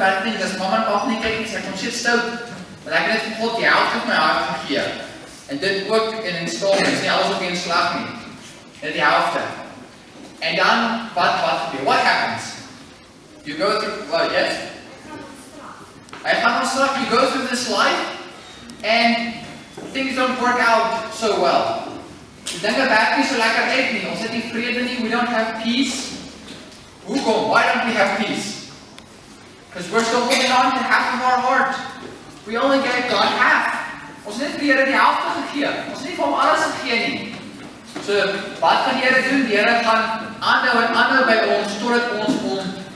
bad thing, dis mamma en pap nie kyk nie, sy kom sit stout. Want ek het net vir God die helfte van my hart gegee. En dit ook in installments, nie alles op een slag nie. Net die helfte. En dan, wat gebeur? What happens? You go through, well, yes? Hy gaan ons straf, you go through this life, and things don't work out so well. Die dinge werk nie so lekker uit nie, ons het nie vrede nie, we don't have peace. Hoekom? Why don't we have peace? Because we're still holding on to half of our heart. We only gave God half. Ons het net vir die Here die helfte gegee. Ons het nie vir hom alles gegee nie. So, wat gaan die Here doen? Die Here gaan aanhou en aanhou by ons, totdat ons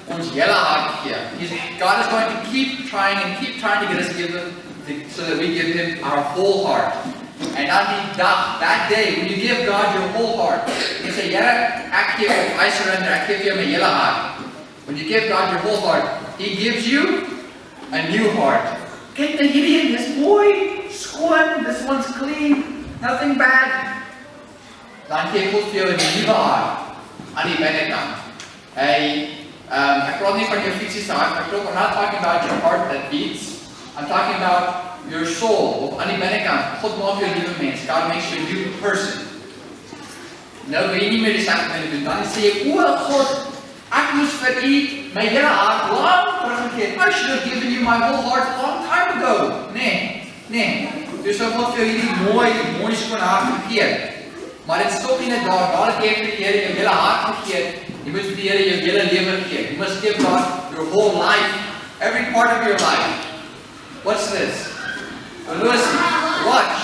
ons hele hart gee. God is going to keep trying to get us to give him, so that we give him our whole heart. And on die dag, that day, when you give God your whole heart, you say, Here, ek gee op, I surrender, ek gee vir jou my hele hart. When you give God your whole heart, He gives you a new heart. Kyk na hierdie een, dis mooi, skoon, this one's clean, nothing bad. Dan gee God vir jou 'n nuwe hart aan die binnekant. Ek praat nie van jou fisiese hart, I'm not talking about your heart that beats. I'm talking about your soul, op aan die binnekant. God maak jou 'n nuwe mens. God makes you a new person. Nou wil jy nie meer die slegte dinge doen. Dan sê jy, o God, ek moes vir U my hele hart lang teruggegee. I should have given you my whole heart a long time ago. Nee. Dus sou God vir jou hierdie mooi skoon hart gegee. Maar dit stop nie net daar. God het vir die Here jou hele hart gegee. Jy moet vir die Here jou hele lewe gee. You must give God your whole life, every part of your life. What's this? Listen, watch.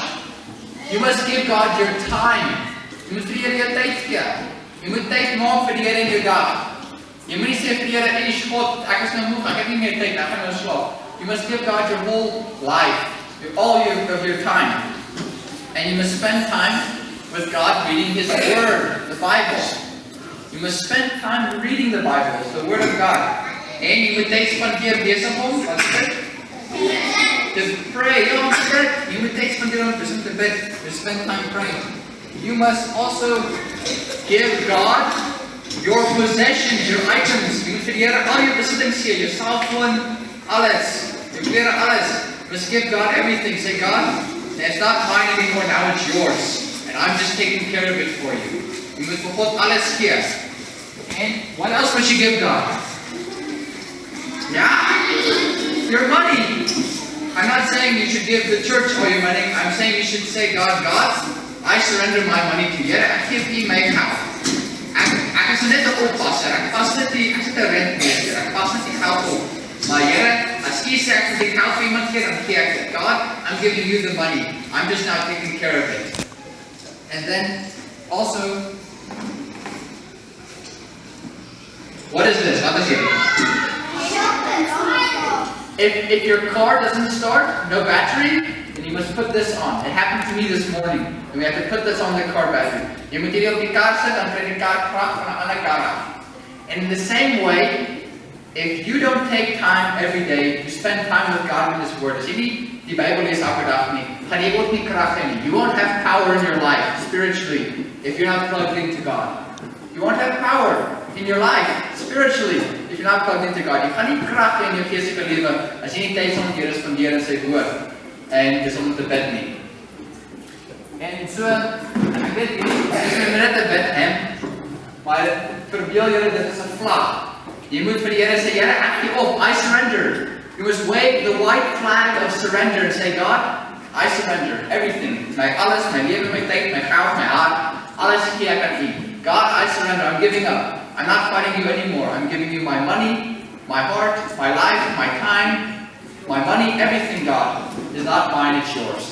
You must give God your time. Jy moet vir die Here jou tyd gee. Jy moet tyd maak vir die Here in jou dag. Jy moet nie sê vir die Here, God, ek is nou moeg, ek het nie meer tyd, ek gaan nou slaap. You must give God your whole life, all of your time. And you must spend time with God reading His Word, the Bible. You must spend time reading the Bible, the Word of God. En jy moet tyd spandeer besig om, wat is dit? To pray, you moet tyd spandeer om te bid, to spend time praying. You must also give God your possessions, your items. Jy moet vir die Here al jou besittings gee, jou selfoon, alles, jou klere, alles. You must give God everything. Say, God, it's not mine anymore, now it's yours. And I'm just taking care of it for you. Jy moet vir God alles gee. And what else must you give God? Yeah, your money. I'm not saying you should give the church all your money. I'm saying you should say, God, I surrender my money to you. Ek gee vir U my geld. Ek is net 'n oppasser. Ek pas net die rentmeester. Ek pas net die geld op. Maar Here, as U sê ek moet die geld vir iemand gee, dan gee ek dit. God, I'm giving you the money. I'm just now taking care of it. And then also, what is this? Wat is dit? If your car doesn't start, no battery, then you must put this on. It happened to me this morning. And we have to put this on the car battery. Jy moet hierdie op die kar sit, dan kry die kar krag van 'n ander kar af. And in the same way, if you don't take time every day to spend time with God in His Word, as jy nie die Bybel lees elke dag nie, gaan jy ook nie krag hê nie. You won't have power in your life, spiritually, if you're not plugged into God. You won't have power in your life, spiritually, if you're not plugged into God. Jy gaan nie krag hê in jou geestelike lewe as jy nie tyd saam met die Here spandeer in sy woord en dis om te bid nie. En so, ek weet nie, dis net 'n bid hem, maar verbeel julle dit is 'n vlag. Jy moet vir die Here sê, Here, ek gee op, I surrender. You must wave the white flag of surrender and say, God, I surrender everything. My alles, my lewe, my tyd, my geld, my hart, alles gee ek aan U. God, I surrender. I'm giving up. I'm not fighting you anymore. I'm giving you my money, my heart, my life, my time, my money, everything, God, is not mine, it's yours.